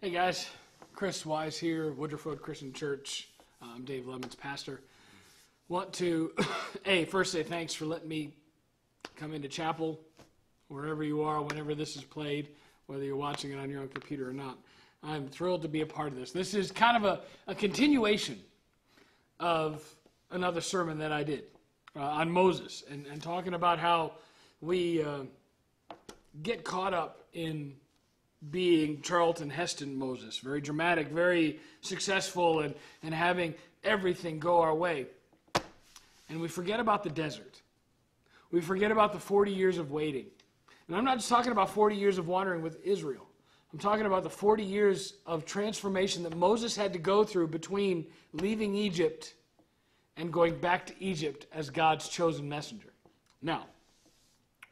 Hey guys, Chris Wise here, Woodruff Road Christian Church. I'm Dave Lemon's pastor. Want to, first say thanks for letting me come into chapel, wherever you are, whenever this is played, whether you're watching it on your own computer or not. I'm thrilled to be a part of this. This is kind of a continuation of another sermon that I did on Moses, and talking about how we get caught up in being Charlton Heston Moses, very dramatic, very successful, and having everything go our way. And we forget about the desert. We forget about the 40 years of waiting. And I'm not just talking about 40 years of wandering with Israel. I'm talking about the 40 years of transformation that Moses had to go through between leaving Egypt and going back to Egypt as God's chosen messenger. Now,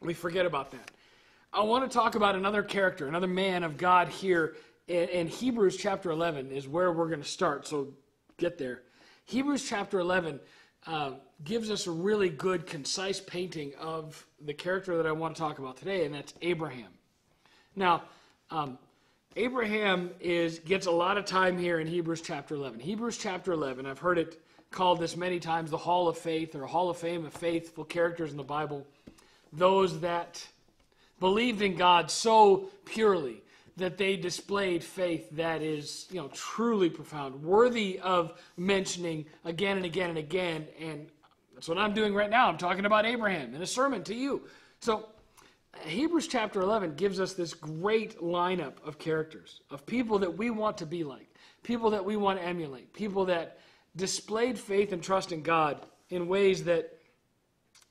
we forget about that. I want to talk about another character, another man of God here, in Hebrews chapter 11 is where we're going to start, so get there. Hebrews chapter 11 gives us a really good, concise painting of the character that I want to talk about today, and that's Abraham. Now, Abraham gets a lot of time here in Hebrews chapter 11. Hebrews chapter 11, I've heard it called this many times, the Hall of Faith, or Hall of Fame of faithful characters in the Bible. Those that believed in God so purely that they displayed faith that is, truly profound, worthy of mentioning again and again and again. And that's what I'm doing right now. I'm talking about Abraham in a sermon to you. So Hebrews chapter 11 gives us this great lineup of characters, of people that we want to be like, people that we want to emulate, people that displayed faith and trust in God in ways that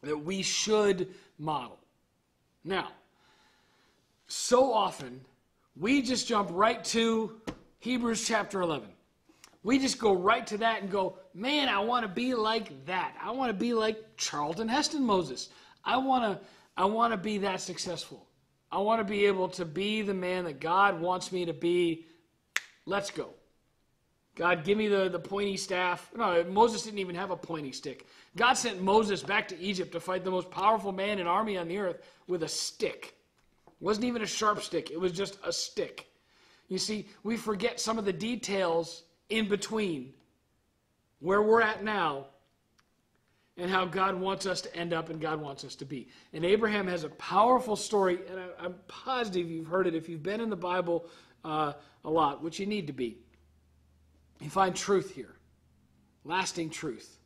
we should model. Now, so often, we just jump right to Hebrews chapter 11. We just go right to that and go, man, I want to be like that. I want to be like Charlton Heston Moses. I want to be that successful. I want to be able to be the man that God wants me to be. Let's go. God, give me the pointy staff. No, Moses didn't even have a pointy stick. God sent Moses back to Egypt to fight the most powerful man and army on the earth with a stick. It wasn't even a sharp stick. It was just a stick. You see, we forget some of the details in between where we're at now and how God wants us to end up and God wants us to be. And Abraham has a powerful story, and I'm positive you've heard it if you've been in the Bible a lot, which you need to be. You find truth here, lasting truth,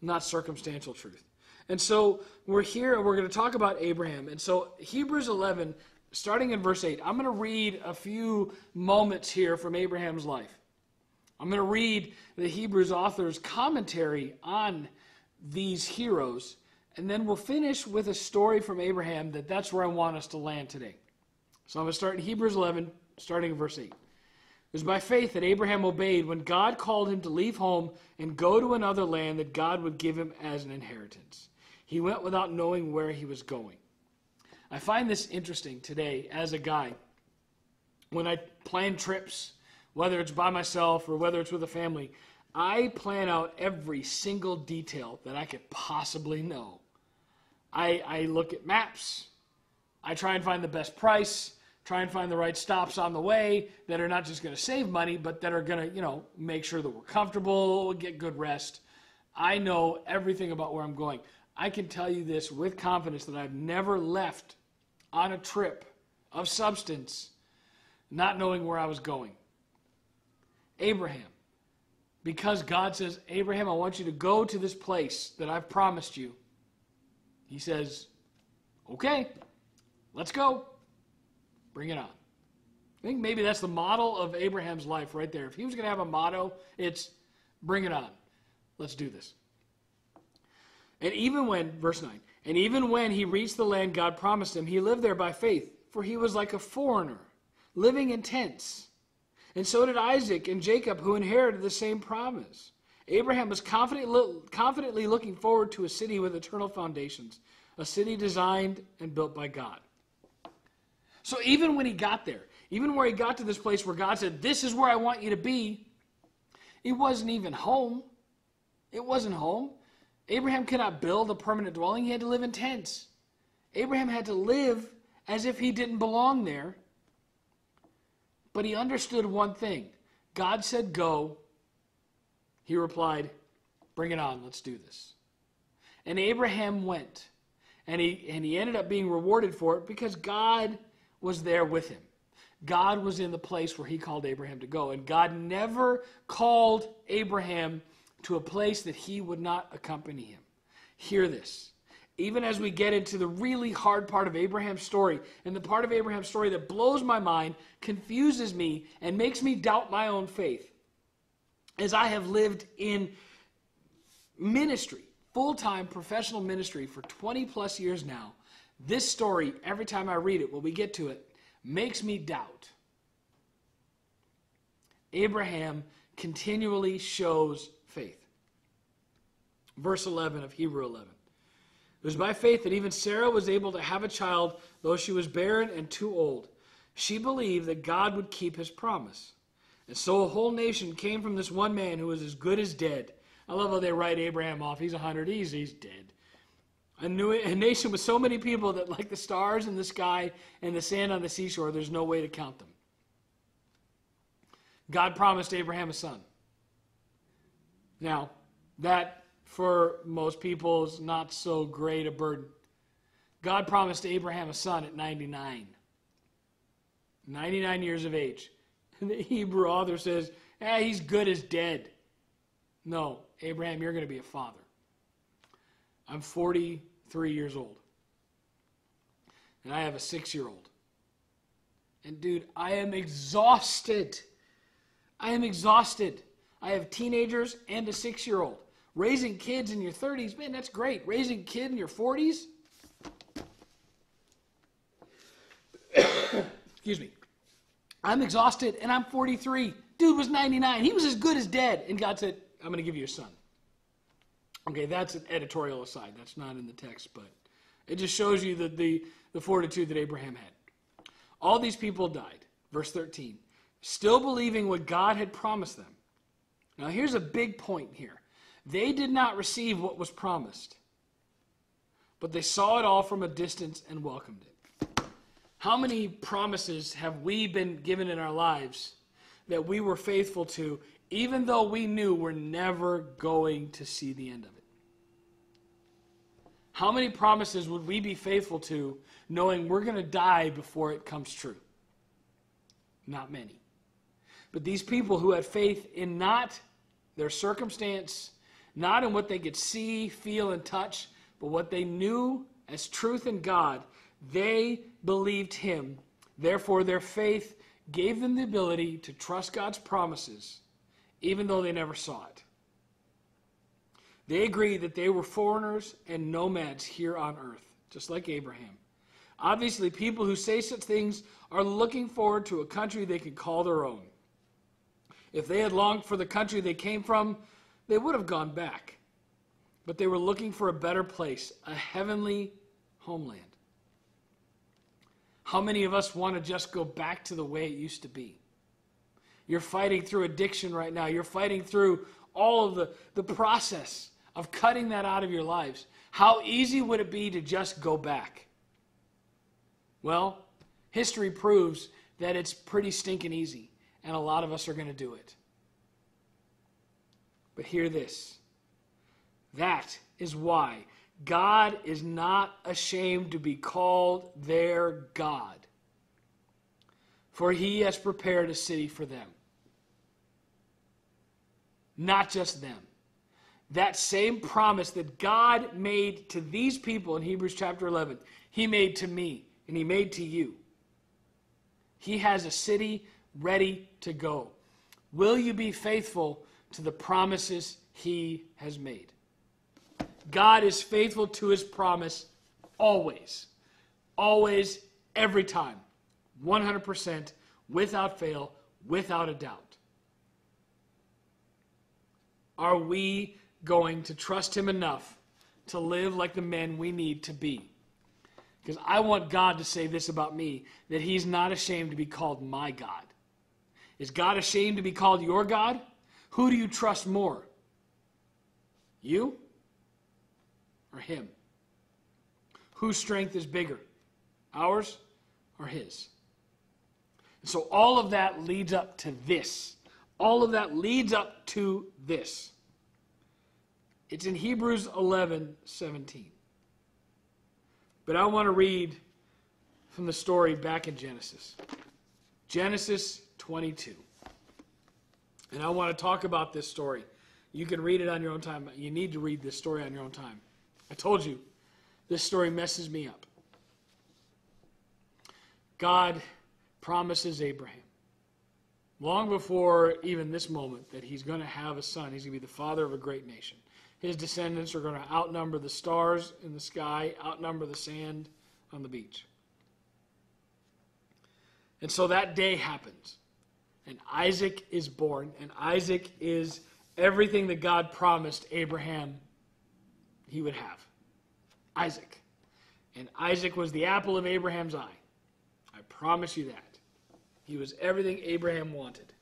not circumstantial truth. And so we're here, and we're going to talk about Abraham. And so Hebrews 11, starting in verse 8, I'm going to read a few moments here from Abraham's life. I'm going to read the Hebrews author's commentary on these heroes, and then we'll finish with a story from Abraham that's where I want us to land today. So I'm going to start in Hebrews 11, starting in verse 8. It was by faith that Abraham obeyed when God called him to leave home and go to another land that God would give him as an inheritance. He went without knowing where he was going. I find this interesting today as a guy. When I plan trips, whether it's by myself or whether it's with a family, I plan out every single detail that I could possibly know. I look at maps. I try and find the best price, try and find the right stops on the way that are not just going to save money, but that are going to, make sure that we're comfortable, get good rest. I know everything about where I'm going. I can tell you this with confidence that I've never left on a trip of substance not knowing where I was going. Abraham, because God says, Abraham, I want you to go to this place that I've promised you. He says, okay, let's go. Bring it on. I think maybe that's the model of Abraham's life right there. If he was going to have a motto, it's bring it on. Let's do this. And even when, verse 9, and even when he reached the land God promised him, he lived there by faith, for he was like a foreigner, living in tents. And so did Isaac and Jacob, who inherited the same promise. Abraham was confidently looking forward to a city with eternal foundations, a city designed and built by God. So even when he got there, even where he got to this place where God said, this is where I want you to be, it wasn't even home. It wasn't home. Abraham could not build a permanent dwelling. He had to live in tents. Abraham had to live as if he didn't belong there But he understood one thing. God said, go. He replied, bring it on, let's do this. And Abraham went. And he ended up being rewarded for it because God was there with him. God was in the place where he called Abraham to go. And God never called Abraham to a place that he would not accompany him. Hear this. Even as we get into the really hard part of Abraham's story, and the part of Abraham's story that blows my mind, confuses me, and makes me doubt my own faith, as I have lived in ministry, full-time professional ministry for 20 plus years now, this story, every time I read it, when we get to it, makes me doubt. Abraham continually shows faith. Verse 11 of Hebrew 11. It was by faith that even Sarah was able to have a child, though she was barren and too old. She believed that God would keep his promise. And so a whole nation came from this one man who was as good as dead. I love how they write Abraham off. He's 100. He's dead. A nation with so many people that, like the stars in the sky and the sand on the seashore, there's no way to count them. God promised Abraham a son. Now, that for most people is not so great a burden. God promised Abraham a son at 99. 99 years of age. And the Hebrew author says, he's good as dead. No, Abraham, you're going to be a father. I'm 43 years old. And I have a 6-year-old. And dude, I am exhausted. I am exhausted. I have teenagers and a 6-year-old. Raising kids in your 30s, man, that's great. Raising a kid in your 40s? Excuse me. I'm exhausted and I'm 43. Dude was 99. He was as good as dead. And God said, I'm going to give you a son. Okay, that's an editorial aside. That's not in the text, but it just shows you the fortitude that Abraham had. All these people died. Verse 13. Still believing what God had promised them. Now here's a big point here. They did not receive what was promised, but they saw it all from a distance and welcomed it. How many promises have we been given in our lives that we were faithful to, even though we knew we're never going to see the end of it? How many promises would we be faithful to knowing we're going to die before it comes true? Not many. But these people who had faith in not their circumstance, not in what they could see, feel, and touch, but what they knew as truth in God, they believed him. Therefore, their faith gave them the ability to trust God's promises, even though they never saw it. They agreed that they were foreigners and nomads here on earth, just like Abraham. Obviously, people who say such things are looking forward to a country they can call their own. If they had longed for the country they came from, they would have gone back. But they were looking for a better place, a heavenly homeland. How many of us want to just go back to the way it used to be? You're fighting through addiction right now. You're fighting through all of the process of cutting that out of your lives. How easy would it be to just go back? Well, history proves that it's pretty stinking easy, and a lot of us are going to do it. But hear this. That is why God is not ashamed to be called their God, for he has prepared a city for them. Not just them. That same promise that God made to these people in Hebrews chapter 11, he made to me and he made to you. He has a city ready to go. Will you be faithful to the promises he has made? God is faithful to his promise always. Always, every time. 100%, without fail, without a doubt. Are we going to trust him enough to live like the men we need to be? Because I want God to say this about me, that he's not ashamed to be called my God. Is God ashamed to be called your God? Who do you trust more? You or him? Whose strength is bigger? Ours or his? So all of that leads up to this. All of that leads up to this. It's in Hebrews 11:17. But I want to read from the story back in Genesis. Genesis 22. And I want to talk about this story. You can read it on your own time. You need to read this story on your own time. I told you, this story messes me up. God promises Abraham, long before even this moment, that he's going to have a son. He's going to be the father of a great nation. His descendants are going to outnumber the stars in the sky, outnumber the sand on the beach. And so that day happens. And Isaac is born. And Isaac is everything that God promised Abraham he would have. Isaac. And Isaac was the apple of Abraham's eye. I promise you that. He was everything Abraham wanted.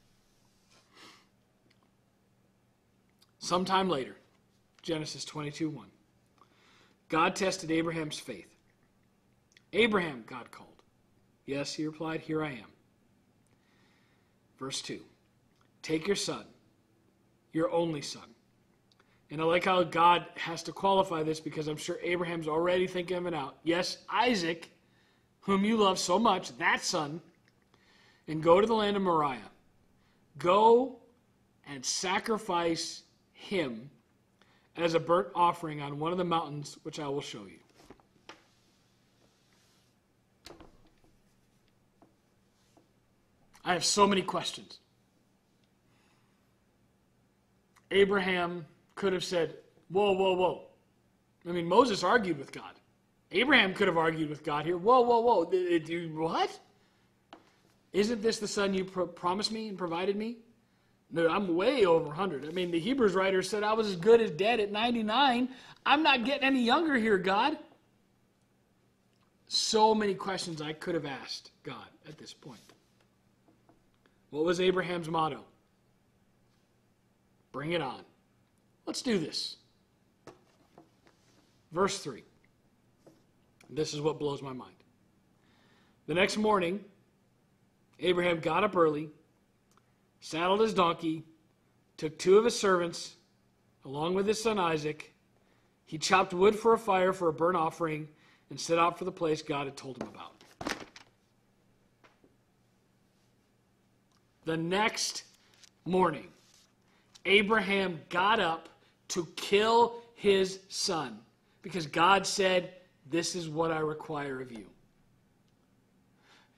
Sometime later, Genesis 22:1. God tested Abraham's faith. Abraham, God called. Yes, he replied, here I am. Verse 2. Take your son, your only son. And I like how God has to qualify this because I'm sure Abraham's already thinking of it out. Yes, Isaac, whom you love so much, that son, and go to the land of Moriah. Go and sacrifice him as a burnt offering on one of the mountains which I will show you. I have so many questions. Abraham could have said, whoa, whoa, whoa. I mean, Moses argued with God. Abraham could have argued with God here. Whoa, whoa, whoa. What? Isn't this the son you promised me and provided me? No, I'm way over 100. I mean, the Hebrews writer said I was as good as dead at 99. I'm not getting any younger here, God. So many questions I could have asked God at this point. What was Abraham's motto? Bring it on. Let's do this. Verse 3. This is what blows my mind. The next morning, Abraham got up early, saddled his donkey, took 2 of his servants, along with his son Isaac. He chopped wood for a fire for a burnt offering and set out for the place God had told him about. The next morning, Abraham got up to kill his son because God said, this is what I require of you.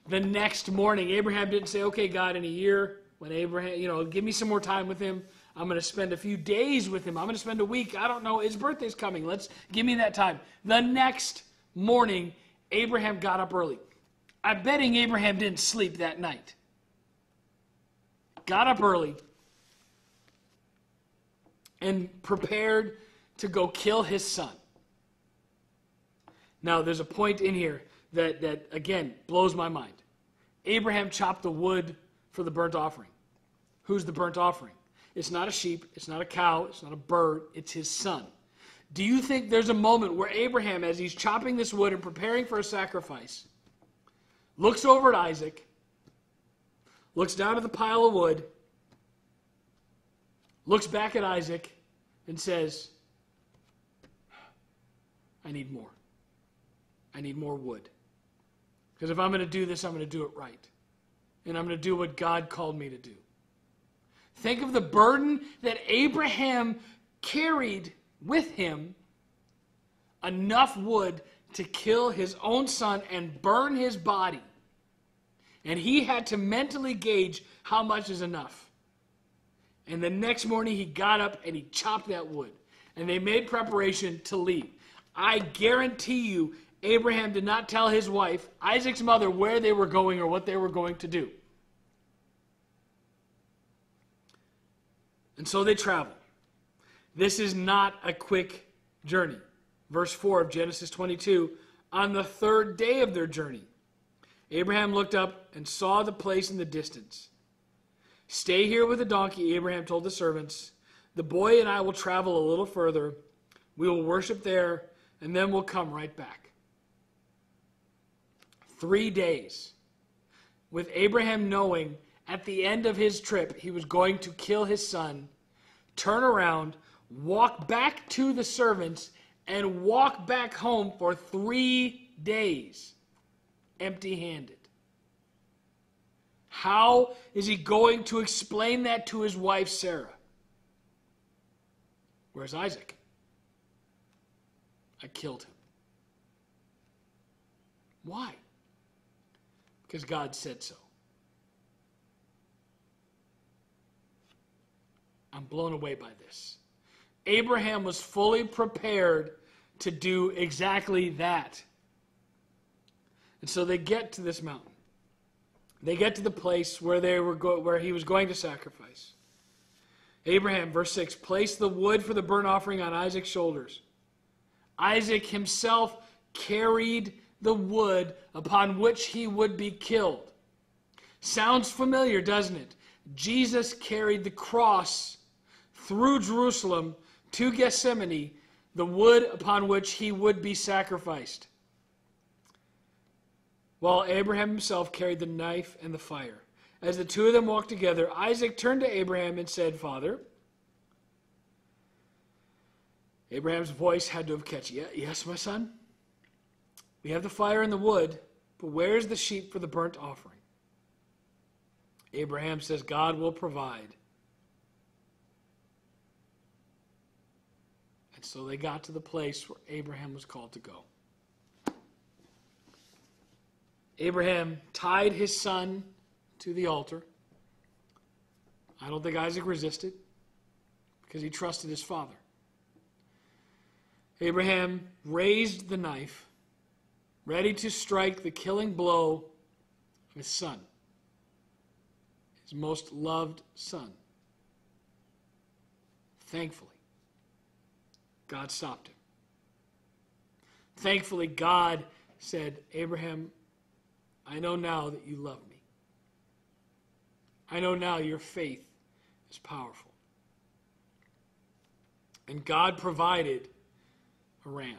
The next morning, Abraham didn't say, okay, God, in a year, when Abraham, give me some more time with him. I'm going to spend a few days with him. I'm going to spend a week. I don't know. His birthday's coming. Give me that time. The next morning, Abraham got up early. I'm betting Abraham didn't sleep that night. Got up early and prepared to go kill his son. Now, there's a point in here that again, blows my mind. Abraham chopped the wood for the burnt offering. Who's the burnt offering? It's not a sheep. It's not a cow. It's not a bird. It's his son. Do you think there's a moment where Abraham, as he's chopping this wood and preparing for a sacrifice, looks over at Isaac, looks down at the pile of wood, looks back at Isaac, and says, I need more. I need more wood. Because if I'm going to do this, I'm going to do it right. And I'm going to do what God called me to do. Think of the burden that Abraham carried with him, enough wood to kill his own son and burn his body. And he had to mentally gauge how much is enough. And the next morning he got up and he chopped that wood. And they made preparation to leave. I guarantee you, Abraham did not tell his wife, Isaac's mother, where they were going or what they were going to do. And so they travel. This is not a quick journey. Verse 4 of Genesis 22, on the 3rd day of their journey, Abraham looked up and saw the place in the distance. Stay here with the donkey, Abraham told the servants. The boy and I will travel a little further. We will worship there, and then we'll come right back. 3 days. with Abraham knowing at the end of his trip he was going to kill his son, turn around, walk back to the servants, and walk back home for 3 days empty-handed. How is he going to explain that to his wife Sarah? Where's Isaac? I killed him. Why? Because God said so. I'm blown away by this. Abraham was fully prepared to do exactly that. And so they get to this mountain. They get to the place where where he was going to sacrifice. Abraham, verse 6, placed the wood for the burnt offering on Isaac's shoulders. Isaac himself carried the wood upon which he would be killed. Sounds familiar, doesn't it? Jesus carried the cross through Jerusalem to Gethsemane, the wood upon which he would be sacrificed, while Abraham himself carried the knife and the fire. As the two of them walked together, Isaac turned to Abraham and said, Father. Abraham's voice had to have catched. Yes, my son? We have the fire and the wood, but where's the sheep for the burnt offering? Abraham says, God will provide. And so they got to the place where Abraham was called to go. Abraham tied his son to the altar. I don't think Isaac resisted because he trusted his father. Abraham raised the knife, ready to strike the killing blow of his son, his most loved son. Thankfully, God stopped him. Thankfully, God said, Abraham, I know now that you love me. I know now your faith is powerful. And God provided a ram.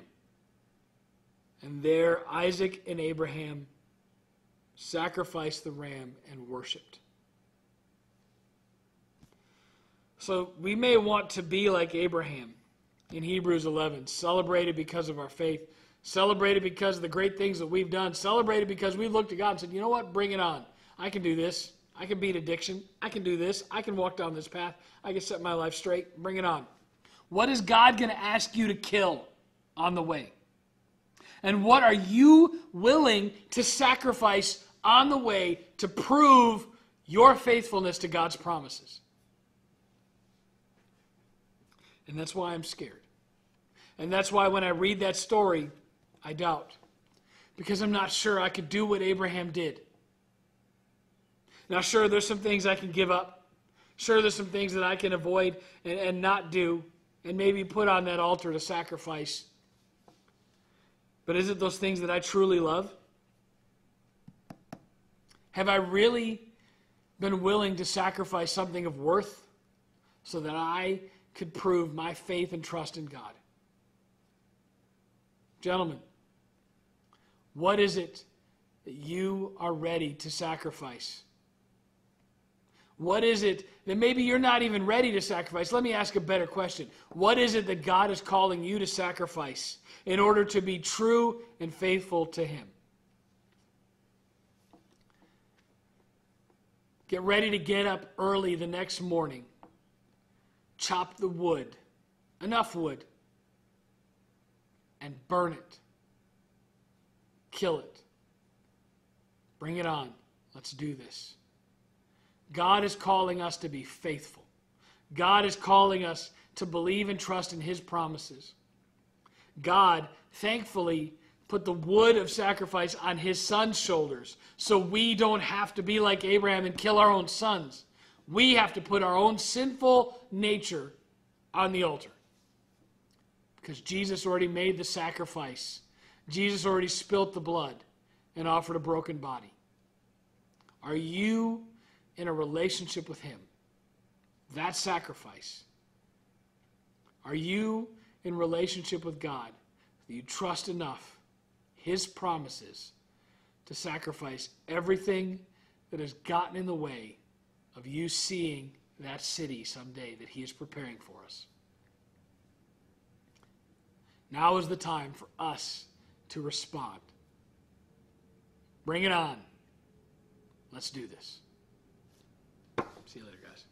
And there Isaac and Abraham sacrificed the ram and worshiped. So we may want to be like Abraham in Hebrews 11, celebrated because of our faith, celebrated because of the great things that we've done, celebrated because we looked to God and said, you know what, bring it on. I can do this. I can beat addiction. I can do this. I can walk down this path. I can set my life straight. Bring it on. What is God going to ask you to kill on the way? And what are you willing to sacrifice on the way to prove your faithfulness to God's promises? And that's why I'm scared. And that's why when I read that story, I doubt. Because I'm not sure I could do what Abraham did. Now, sure, there's some things I can give up. Sure, there's some things that I can avoid and not do and maybe put on that altar to sacrifice. But is it those things that I truly love? Have I really been willing to sacrifice something of worth so that I could prove my faith and trust in God? Gentlemen, what is it that you are ready to sacrifice? What is it that maybe you're not even ready to sacrifice? Let me ask a better question. What is it that God is calling you to sacrifice in order to be true and faithful to Him? Get ready to get up early the next morning. Chop the wood, enough wood, and burn it. Kill it. Bring it on. Let's do this. God is calling us to be faithful. God is calling us to believe and trust in His promises. God, thankfully, put the wood of sacrifice on His Son's shoulders so we don't have to be like Abraham and kill our own sons. We have to put our own sinful nature on the altar. Because Jesus already made the sacrifice. Jesus already spilt the blood and offered a broken body. Are you in a relationship with Him? That sacrifice. Are you in relationship with God that you trust enough His promises to sacrifice everything that has gotten in the way of you seeing that city someday that he is preparing for us? Now is the time for us to respond. Bring it on. Let's do this. See you later, guys.